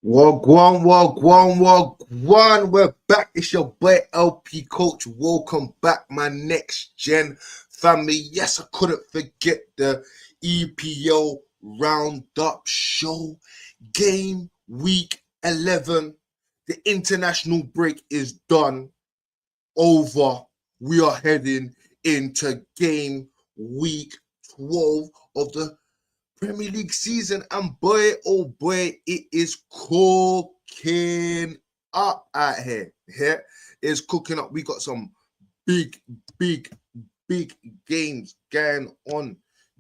Wagwan, wagwan, wagwan. We're back. It's your boy LP Coach. Welcome back, my next gen family. Yes, I couldn't forget the EPL Roundup show. Game week 11. The international break is done. Over. We are heading into game week 12 of the Premier League season, and boy, oh boy, it is cooking up out here. Yeah, it's cooking up. We got some big, big, big games going on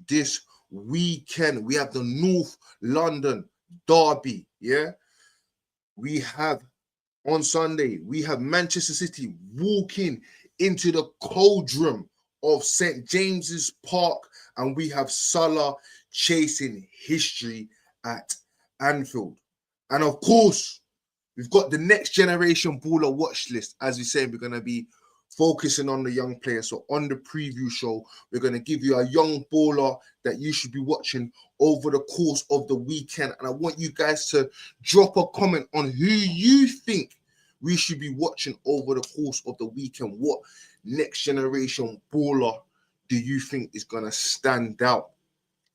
this weekend. We have the North London Derby. Yeah, we have on Sunday, we have Manchester City walking into the cauldron of St. James's Park, and we have Salah chasing history at Anfield. And of course, we've got the next generation baller watch list. As we say, we're going to be focusing on the young players. So on the preview show, we're going to give you a young baller that you should be watching over the course of the weekend. And I want you guys to drop a comment on who you think we should be watching over the course of the weekend. What next generation baller do you think is going to stand out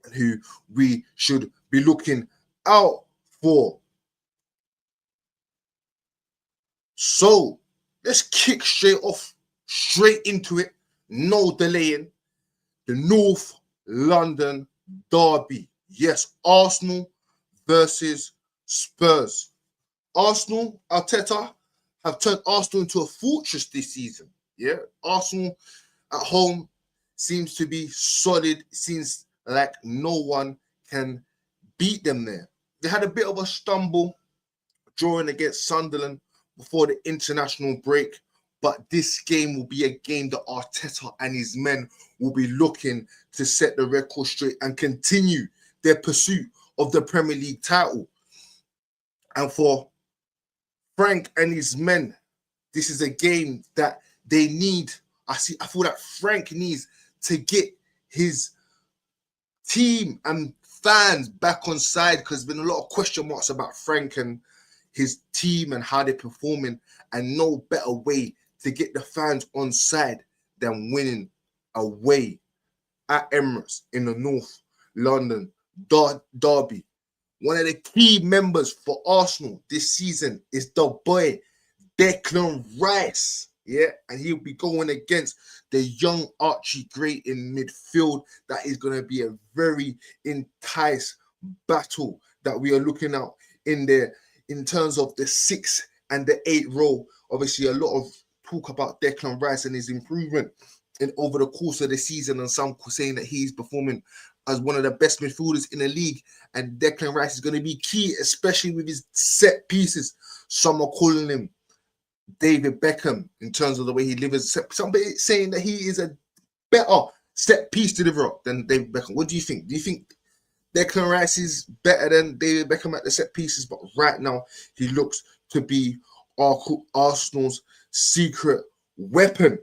and who we should be looking out for? So let's kick straight into it. No delaying. The North London Derby. Yes, Arsenal versus Spurs. Arsenal, Arteta, have turned Arsenal into a fortress this season. Yeah, Arsenal at home seems to be solid. Seems like no one can beat them there. They had a bit of a stumble drawing against Sunderland before the international break, but this game will be a game that Arteta and his men will be looking to set the record straight and continue their pursuit of the Premier League title. And for Frank and his men, this is a game that they need. I feel that Frank needs to get his team and fans back on side, because there's been a lot of question marks about Frank and his team and how they're performing, and no better way to get the fans on side than winning away at Emirates in the North London Derby. One of the key members for Arsenal this season is the boy Declan Rice. Yeah, and he'll be going against the young Archie Gray in midfield. That is going to be a very intense battle that we are looking at in there in terms of the 6 and the 8 row. Obviously, a lot of talk about Declan Rice and his improvement over the course of the season, and some saying that he's performing as one of the best midfielders in the league, and Declan Rice is going to be key, especially with his set pieces. Some are calling him David Beckham in terms of the way he delivers. Somebody saying that he is a better set piece deliverer than David Beckham. What do you think? Do you think Declan Rice is better than David Beckham at the set pieces? But right now, he looks to be Arsenal's secret weapon.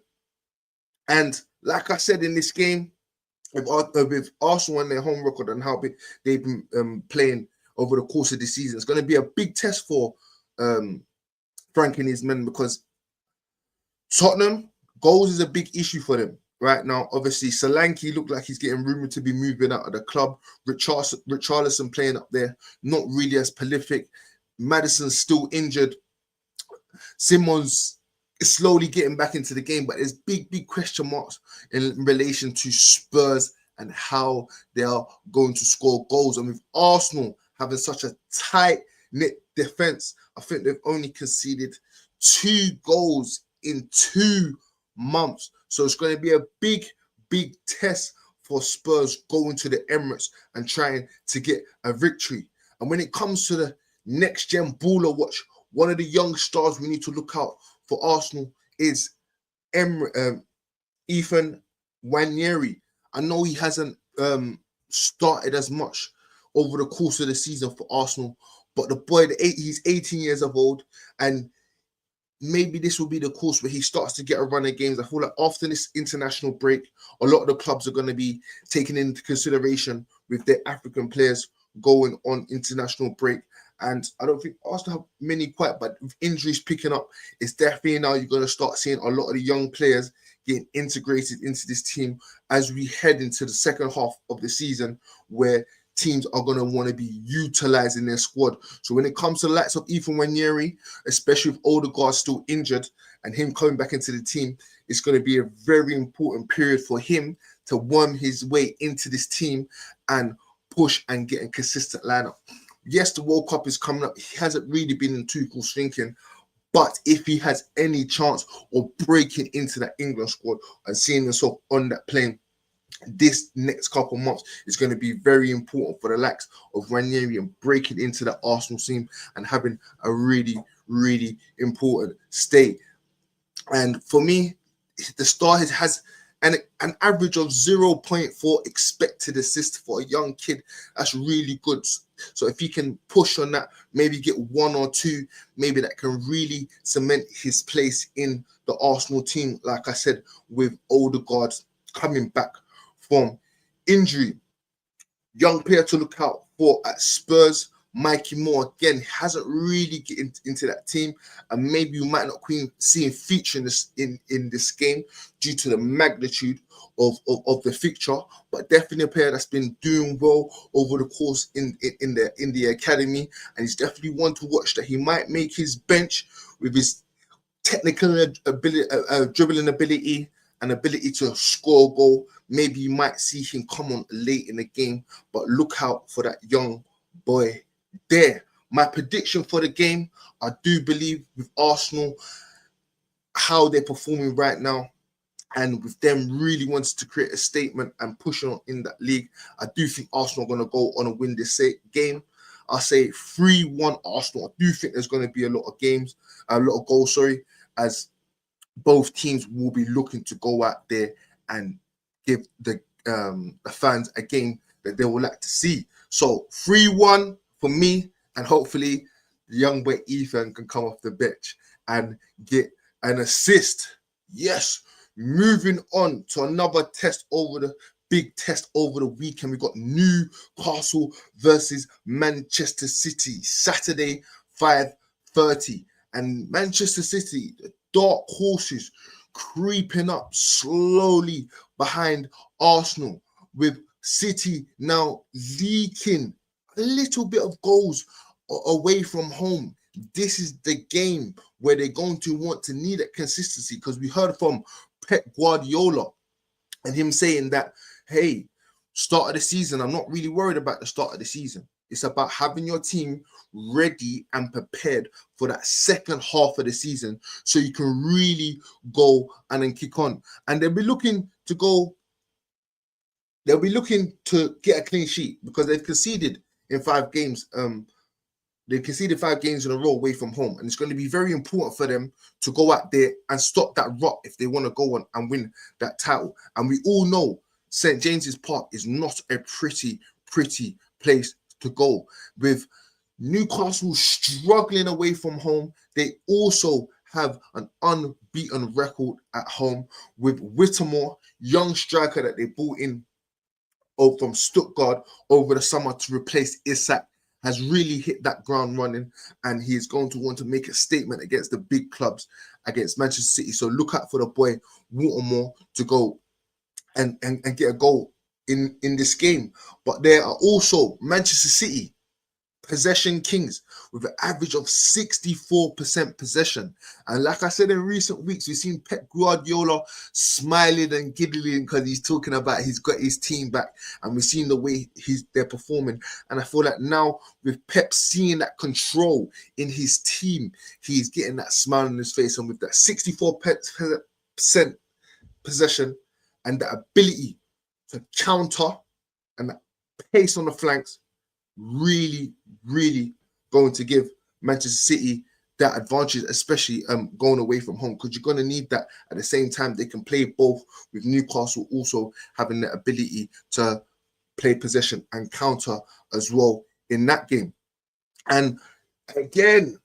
And like I said in this game, with Arsenal and their home record and how they've been playing over the course of the season, it's going to be a big test for Frank and his men, because Tottenham, goals is a big issue for them right now. Obviously, Solanke looked like he's getting rumoured to be moving out of the club. Richarlison playing up there, not really as prolific. Maddison's still injured. Simmons is slowly getting back into the game, but there's big question marks in relation to Spurs and how they are going to score goals. And with Arsenal having such a tight-knit defense, I think they've only conceded 2 goals in 2 months. So it's going to be a big test for Spurs going to the Emirates and trying to get a victory. And when it comes to the next-gen baller watch, one of the young stars we need to look out for Arsenal is Ethan Nwaneri. I know he hasn't started as much over the course of the season for Arsenal, but the boy, he's 18 years of old, and maybe this will be the course where he starts to get a run of games. I feel like after this international break, a lot of the clubs are going to be taken into consideration with their African players going on international break, And I don't think Arsenal have many quite, but with injuries picking up, it's definitely now you're going to start seeing a lot of the young players getting integrated into this team as we head into the second half of the season, where teams are going to want to be utilizing their squad. So when it comes to the likes of Ethan Nwaneri, especially with Odegaard still injured and him coming back into the team, it's going to be a very important period for him to worm his way into this team and push and get a consistent lineup. Yes, the World Cup is coming up. He hasn't really been in Tuchel's thinking, but if he has any chance of breaking into that England squad and seeing himself on that plane, this next couple months is going to be very important for the likes of Ranieri and breaking into the Arsenal team and having a really, really important stay. And for me, the star has an average of 0.4 expected assist for a young kid. That's really good. So if he can push on that, maybe get 1 or 2, maybe that can really cement his place in the Arsenal team. Like I said, with Odegaard coming back from injury. Young player to look out for at Spurs, Mikey Moore, again, hasn't really get into that team, and maybe you might not see him feature in this game due to the magnitude of the fixture, but definitely a player that's been doing well over the course in the academy, and he's definitely one to watch that he might make his bench with his technical ability, dribbling ability, and ability to score a goal. Maybe you might see him come on late in the game, but look out for that young boy there. My prediction for the game, I do believe with Arsenal, how they're performing right now, and with them really wanting to create a statement and push on in that league, I do think Arsenal are going to go on and win this game. I say 3-1 Arsenal. I do think there's going to be a lot of goals, as both teams will be looking to go out there and give the fans a game that they would like to see. So 3-1 for me, and hopefully the young boy Ethan can come off the bench and get an assist. Yes, moving on to another big test over the weekend. We got Newcastle versus Manchester City, Saturday, 5:30. And Manchester City, the dark horses, creeping up slowly behind Arsenal, with City now leaking a little bit of goals away from home. This is the game where they're going to want to need that consistency, because we heard from Pep Guardiola and him saying that, hey, start of the season, I'm not really worried about the start of the season. It's about having your team ready and prepared for that second half of the season so you can really go and then kick on. And they'll be looking to get a clean sheet because they've conceded in 5 games. They conceded 5 games in a row away from home. And it's going to be very important for them to go out there and stop that rot if they want to go on and win that title. And we all know St. James's Park is not a pretty place to go. With Newcastle struggling away from home, they also have an unbeaten record at home, with Whittemore, young striker that they brought in from Stuttgart over the summer to replace Isak, has really hit that ground running, and he is going to want to make a statement against the big clubs, against Manchester City. So look out for the boy Whittemore to go and get a goal in this game. But there are also Manchester City, possession kings, with an average of 64% possession. And like I said, in recent weeks, we've seen Pep Guardiola smiling and giggling because he's talking about he's got his team back, and we've seen the way they're performing. And I feel like now with Pep seeing that control in his team, he's getting that smile on his face, and with that 64% possession and that ability to counter and that pace on the flanks, really going to give Manchester City that advantage, especially going away from home, because you're going to need that. At the same time, they can play both, with Newcastle also having the ability to play possession and counter as well in that game. And again,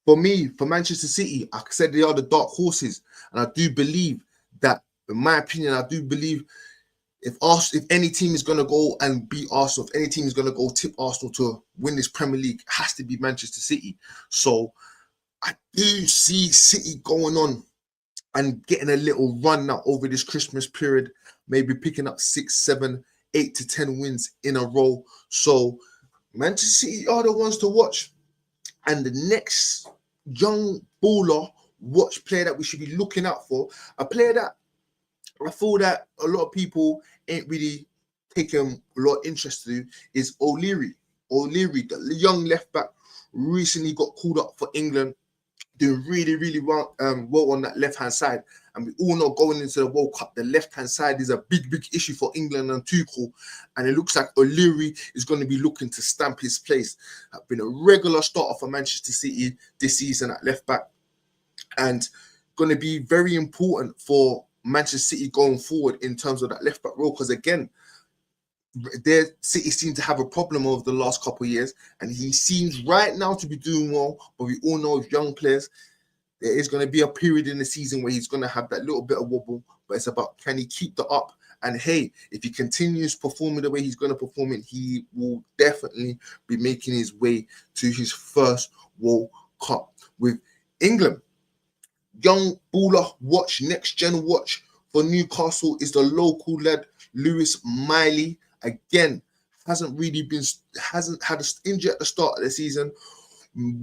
for me, for Manchester City, I said they are the dark horses, and I do believe that, in my opinion, I do believe if any team is going to go and beat Arsenal, if any team is going to go tip Arsenal to win this Premier League, it has to be Manchester City. So I do see City going on and getting a little run now over this Christmas period, maybe picking up 6, 7, 8 to 10 wins in a row. So Manchester City are the ones to watch. And the next young baller watch player that we should be looking out for, a player that I feel that a lot of people ain't really taking a lot of interest to, is O'Leary. O'Leary, the young left back, recently got called up for England, doing really, really well on that left-hand side. And we all know going into the World Cup, the left-hand side is a big, big issue for England and Tuchel. And it looks like O'Leary is going to be looking to stamp his place. Been a regular starter for Manchester City this season at left-back. And going to be very important for Manchester City going forward in terms of that left-back role. Because again, their City seem to have a problem over the last couple of years, and he seems right now to be doing well. But we all know, as young players, there is going to be a period in the season where he's going to have that little bit of wobble. But it's about, can he keep that up? And hey, if he continues performing the way he's going to perform it, he will definitely be making his way to his first World Cup with England. Young baller watch, next gen watch for Newcastle is the local lad Lewis Miley. Again, hasn't had an injury at the start of the season,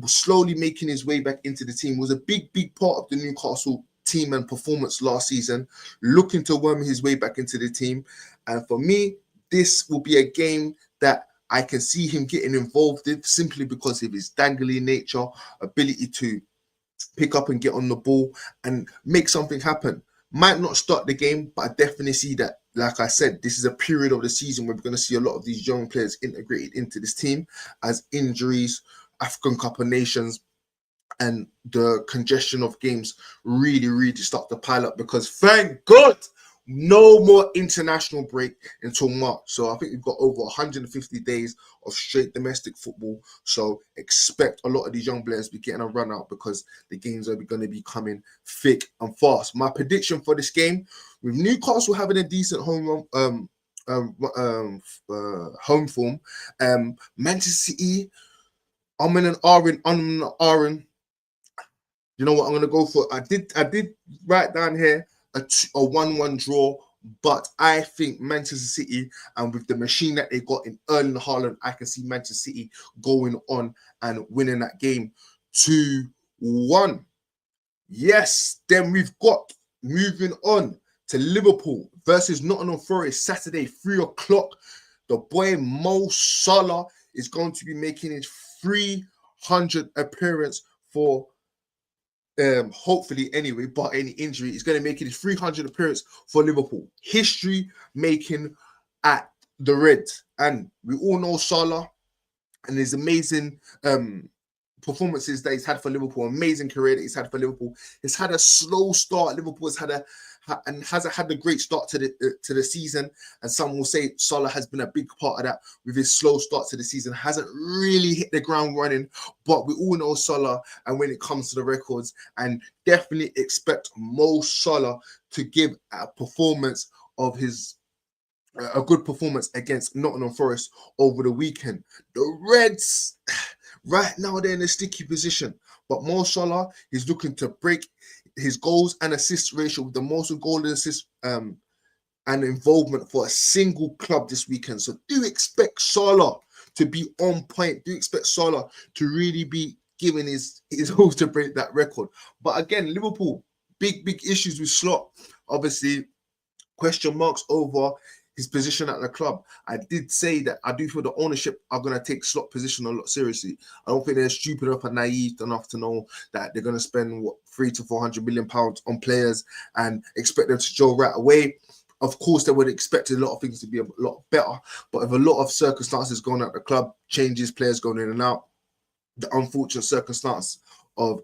slowly making his way back into the team. Was a big, big part of the Newcastle team and performance last season, looking to worm his way back into the team. And for me, this will be a game that I can see him getting involved in simply because of his dangly nature, ability to pick up and get on the ball and make something happen. Might not start the game, but I definitely see that, like I said, this is a period of the season where we're going to see a lot of these young players integrated into this team as injuries, African Cup of Nations, and the congestion of games really, really start to pile up, because thank God, no more international break until March. So I think we've got over 150 days of straight domestic football. So expect a lot of these young players to be getting a run out, because the games are going to be coming thick and fast. My prediction for this game, with Newcastle having a decent home form, Manchester City, I'm in an Aaron. You know what I'm going to go for? I did write down here a 1-1 draw, but I think Manchester City, and with the machine that they got in Erling Haaland, I can see Manchester City going on and winning that game 2-1. Yes, then we've got moving on to Liverpool versus Nottingham Forest, Saturday, 3 o'clock. The boy Mo Salah is going to be making his 300th appearance for hopefully anyway, but any injury, is going to make it his 300th appearance for Liverpool. History making at the Reds. And we all know Salah and his amazing performances that he's had for Liverpool, amazing career that he's had for Liverpool. He's had a slow start. Liverpool hasn't had a great start to the season, and some will say Salah has been a big part of that with his slow start to the season. Hasn't really hit the ground running, but we all know Salah, and when it comes to the records, and definitely expect Mo Salah to give a good performance against Nottingham Forest over the weekend. The Reds, right now they're in a sticky position, but Mo Salah is looking to break his goals and assist ratio with the most goals and assists and involvement for a single club this weekend. So do expect Salah to be on point. Do expect Salah to really be giving his all to break that record. But again, Liverpool, big issues with Slot. Obviously, question marks over his position at the club. I did say that I do feel the ownership are going to take Slot position a lot seriously. I don't think they're stupid enough and naive enough to know that they're going to spend 300 to 400 million pounds on players and expect them to gel right away. Of course, they would expect a lot of things to be a lot better, but if a lot of circumstances going at the club, changes, players going in and out, the unfortunate circumstance of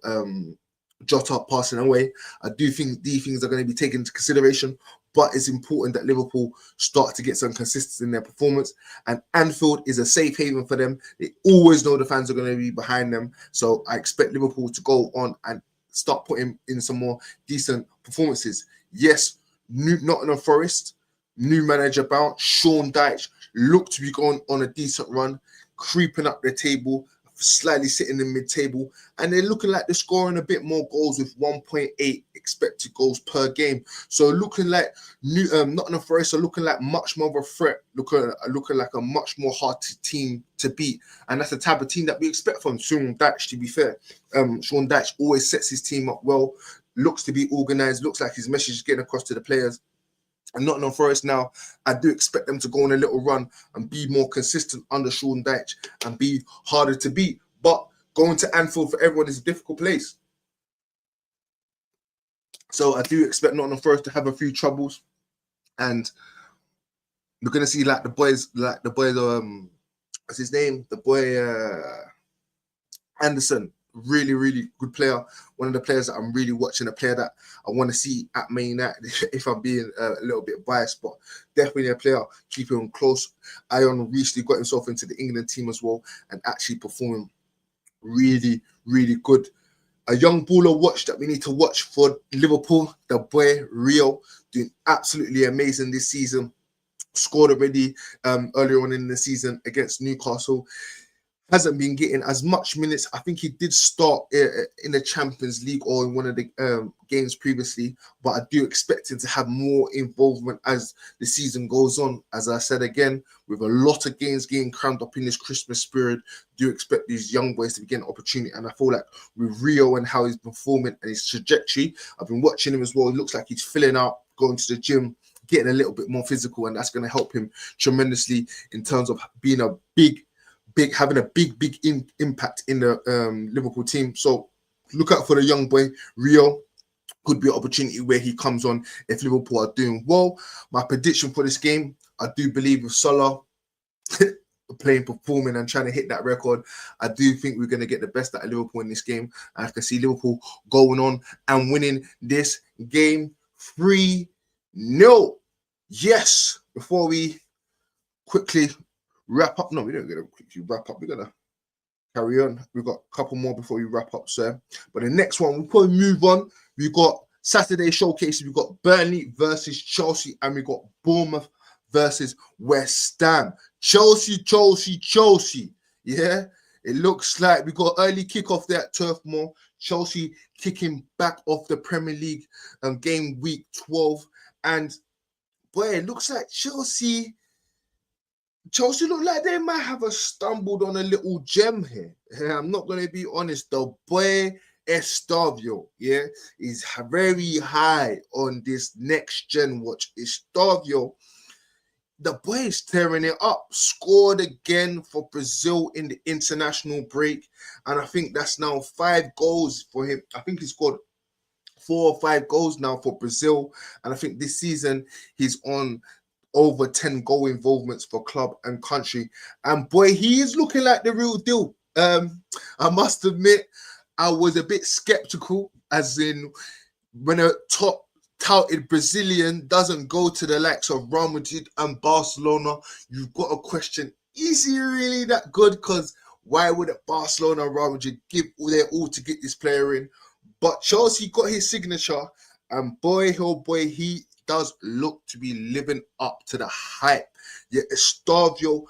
Jota passing away, I do think these things are going to be taken into consideration. But it's important that Liverpool start to get some consistency in their performance. And Anfield is a safe haven for them. They always know the fans are going to be behind them. So I expect Liverpool to go on and start putting in some more decent performances. Yes, Nottingham Forest, new manager bounce. Sean Dyche looked to be going on a decent run, creeping up the table, slightly sitting in mid-table, and they're looking like they're scoring a bit more goals with 1.8 expected goals per game. So looking like Nottingham Forest are looking like much more of a threat, looking like a much more hard team to beat, and that's the type of team that we expect from Sean Dyche. To be fair, Sean Dyche always sets his team up well, looks to be organised, looks like his message is getting across to the players. And Nottingham Forest now, I do expect them to go on a little run and be more consistent under Sean Dyche and be harder to beat. But going to Anfield for everyone is a difficult place. So I do expect Nottingham Forest to have a few troubles. And we're going to see like the boys, what's his name? The boy Anderson. Really, really good player. One of the players that I'm really watching, a player that I want to see at Man United, if I'm being a little bit biased, but definitely a player keeping him close. Ion recently got himself into the England team as well and actually performing really, really good. A young baller watch that we need to watch for Liverpool, the boy Rio, doing absolutely amazing this season. Scored already earlier on in the season against Newcastle. Hasn't been getting as much minutes. I think he did start in the Champions League or in one of the games previously, but I do expect him to have more involvement as the season goes on. As I said again, with a lot of games getting crammed up in this Christmas period, do expect these young boys to be getting opportunity. And I feel like with Rio and how he's performing and his trajectory, I've been watching him as well. It looks like he's filling out, going to the gym, getting a little bit more physical, and that's going to help him tremendously in terms of being having a big impact in the Liverpool team. So look out for the young boy Rio. Could be an opportunity where he comes on if Liverpool are doing well. My prediction for this game, I do believe with Salah performing and trying to hit that record, I do think we're going to get the best out of Liverpool in this game. And I can see Liverpool going on and winning this game 3-0. Yes. Before we quickly wrap up. No, we don't get to quickly wrap up. We're going to carry on. We've got a couple more before we wrap up, sir. But the next one, we'll probably move on. We've got Saturday showcases. We've got Burnley versus Chelsea, and we've got Bournemouth versus West Ham. Chelsea. Yeah, it looks like we got early kickoff there at Turf Moor. Chelsea kicking back off the Premier League game week 12. And boy, it looks like Chelsea look like they might have stumbled on a little gem here. I'm not going to be honest, though. Boy, Estavio, yeah, is very high on this next gen watch. Estavio, the boy is tearing it up. Scored again for Brazil in the international break. And I think that's now 5 goals for him. I think he scored 4 or 5 goals now for Brazil. And I think this season he's on over 10 goal involvements for club and country. And boy, he is looking like the real deal. I must admit, I was a bit skeptical, as in when a top touted Brazilian doesn't go to the likes of Real Madrid and Barcelona, you've got to question, is he really that good? Because why would Barcelona and Real Madrid give their all to get this player in? But Chelsea got his signature, and boy, oh boy, he does look to be living up to the hype. Yeah, Estavio,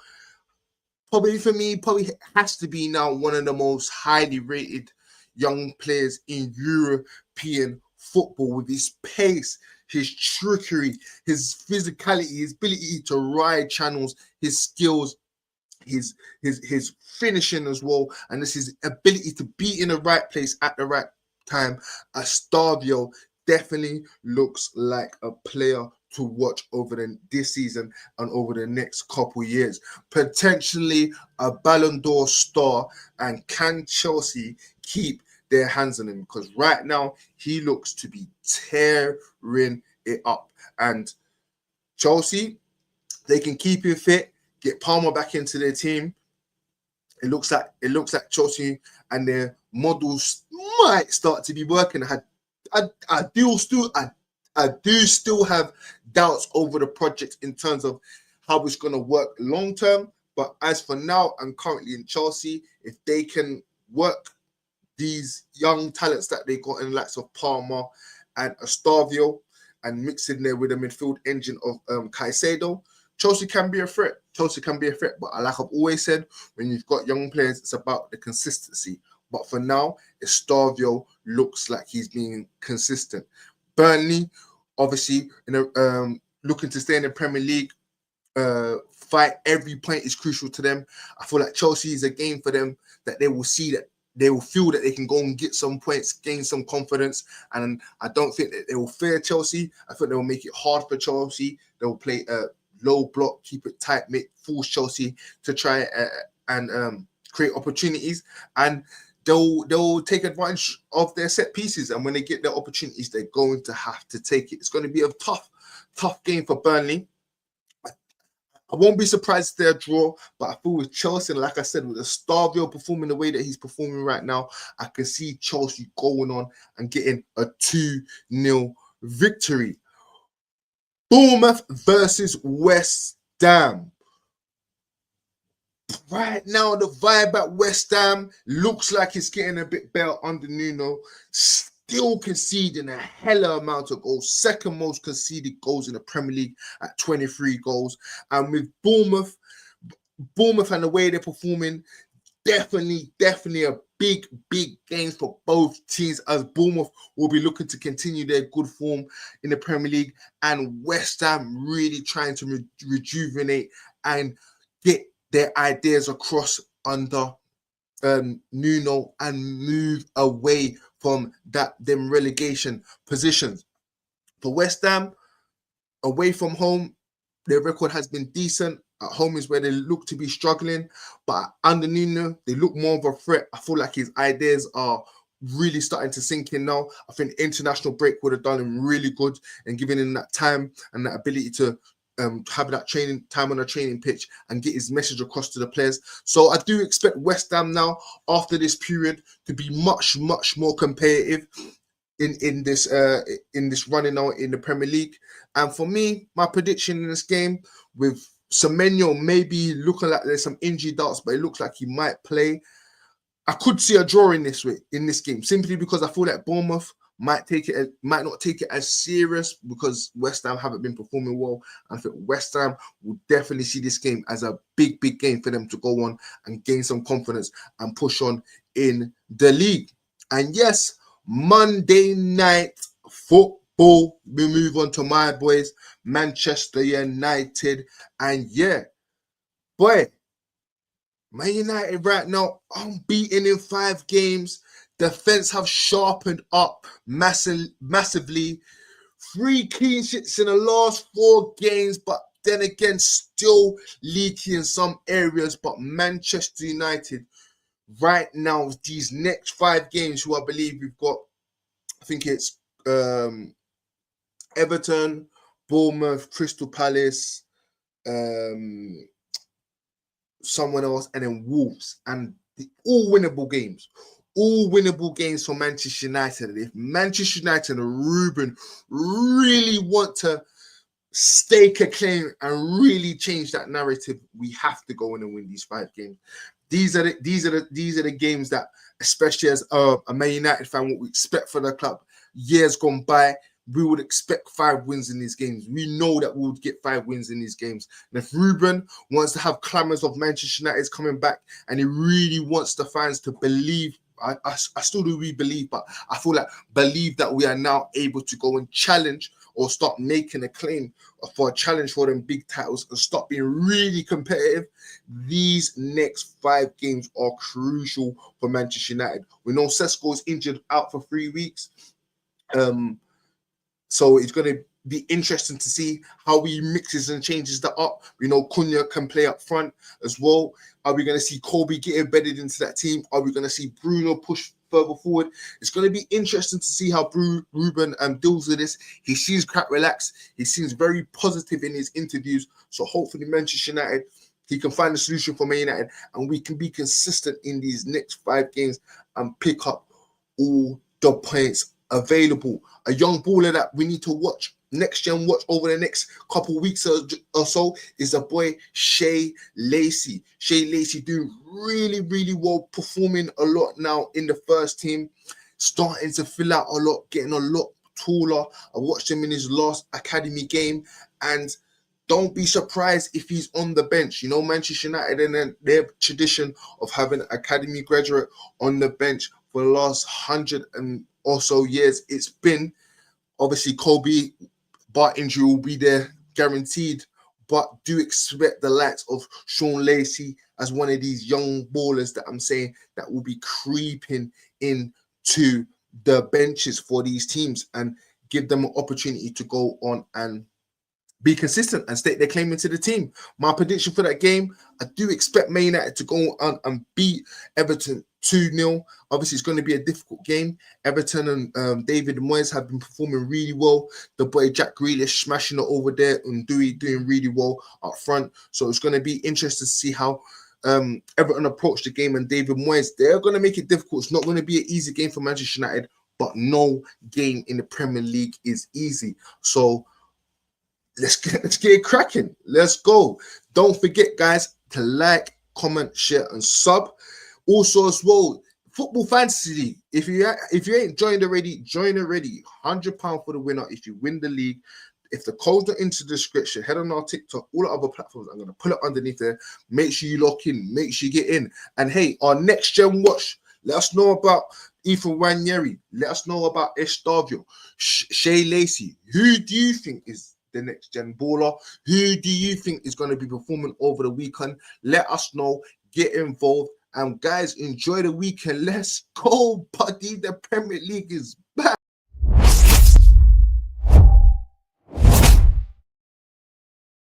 probably for me, has to be now one of the most highly rated young players in European football, with his pace, his trickery, his physicality, his ability to ride channels, his skills, his finishing as well, and this his ability to be in the right place at the right time. Estavio definitely looks like a player to watch over this season and over the next couple years. Potentially a Ballon d'Or star. And can Chelsea keep their hands on him? Because right now he looks to be tearing it up. And Chelsea, they can keep him fit, get Palmer back into their team. It looks like Chelsea and their models might start to be working. I do still have doubts over the project in terms of how it's going to work long term. But as for now, I'm currently in Chelsea. If they can work these young talents that they got in the likes of Palmer and Estavio and mix in there with the midfield engine of Caicedo, Chelsea can be a threat. Chelsea can be a threat. But like I've always said, when you've got young players, it's about the consistency. But for now, Estavio looks like he's being consistent. Burnley, obviously, looking to stay in the Premier League. Fight every point is crucial to them. I feel like Chelsea is a game for them that they will see, that they will feel that they can go and get some points, gain some confidence, and I don't think that they will fear Chelsea. I think they will make it hard for Chelsea. They will play a low block, keep it tight, force Chelsea to try and create opportunities, and they'll take advantage of their set pieces. And when they get their opportunities, they're going to have to take it. It's going to be a tough game for Burnley. I won't be surprised if they're a draw, but I feel with Chelsea, and like I said, with Estavio performing the way that he's performing right now, I can see Chelsea going on and getting a 2-0 victory. Bournemouth versus West Ham. Right now, the vibe at West Ham looks like it's getting a bit better under Nuno. Still conceding a hella amount of goals. Second most conceded goals in the Premier League at 23 goals. And with Bournemouth and the way they're performing, definitely a big game for both teams, as Bournemouth will be looking to continue their good form in the Premier League, and West Ham really trying to rejuvenate and get their ideas across under Nuno and move away from them relegation positions. For West Ham, away from home, their record has been decent. At home is where they look to be struggling, but under Nuno, they look more of a threat. I feel like his ideas are really starting to sink in now. I think the international break would have done him really good and given him that time and that ability to have that training time on a training pitch and get his message across to the players. So I do expect West Ham now, after this period, to be much more competitive in this running now in the Premier League. And for me, my prediction in this game, with Semenyo maybe looking like there's some injury doubts, but it looks like he might play, I could see a draw in this game, simply because I feel like Bournemouth might not take it as serious because West Ham haven't been performing well. I think West Ham will definitely see this game as a big game for them to go on and gain some confidence and push on in the league. And yes, Monday night football, we move on to my boys, Manchester United. And yeah, boy, Man United right now unbeaten in 5 games. Defense have sharpened up massively. 3 clean sheets in the last 4 games, but then again, still leaky in some areas. But Manchester United right now, these next 5 games, who I believe we've got, I think it's Everton, Bournemouth, Crystal Palace, someone else, and then Wolves, and all winnable games. All winnable games for Manchester United. And if Manchester United and Ruben really want to stake a claim and really change that narrative, we have to go in and win these 5 games. These are the games that, especially as a Man United fan, what we expect for the club. Years gone by, we would expect 5 wins in these games. We know that we would get 5 wins in these games. And if Ruben wants to have clamours of Manchester United coming back, and he really wants the fans to believe, I still do believe, but I feel like believe that we are now able to go and challenge or start making a claim for a challenge for them big titles and stop being really competitive. These next 5 games are crucial for Manchester United. We know Sesko is injured out for 3 weeks. So it's going to be interesting to see how he mixes and changes that up. We know Cunha can play up front as well. Are we going to see Kobe get embedded into that team? Are we going to see Bruno push further forward? It's going to be interesting to see how Ruben deals with this. He seems quite relaxed. He seems very positive in his interviews. So hopefully Manchester United, he can find a solution for Man United, and we can be consistent in these next 5 games and pick up all the points available. A young baller that we need to watch, next gen watch over the next couple of weeks or so, is the boy Shea Lacey. Shea Lacey doing really well, performing a lot now in the first team, starting to fill out a lot, getting a lot taller. I watched him in his last academy game, and don't be surprised if he's on the bench. You know, Manchester United and then their tradition of having an academy graduate on the bench for the last 100 and or so years. It's been obviously Kobe bar injury will be there guaranteed, but do expect the likes of Sean Lacey as one of these young ballers that I'm saying that will be creeping into the benches for these teams and give them an opportunity to go on and be consistent and state their claim into the team. My prediction for that game, I do expect Man United to go on and beat Everton 2-0. Obviously, it's going to be a difficult game. Everton and David Moyes have been performing really well. The boy Jack Grealish smashing it over there and doing really well up front. So it's going to be interesting to see how Everton approach the game, and David Moyes, they're going to make it difficult. It's not going to be an easy game for Manchester United, but no game in the Premier League is easy. So let's get it cracking. Let's go. Don't forget, guys, to like, comment, share, and sub. Also, as well, Football Fantasy League. If you ain't joined already, join already. £100 for the winner if you win the league. If the code's not into the description, head on our TikTok, all the other platforms. I'm going to put it underneath there. Make sure you lock in. Make sure you get in. And hey, our next gen watch. Let us know about Ethan Wanyeri. Let us know about Estavio, Shay Lacey. Who do you think is the next gen baller? Who do you think is going to be performing over the weekend? Let us know. Get involved. And guys, enjoy the weekend. Let's go, buddy. The Premier League is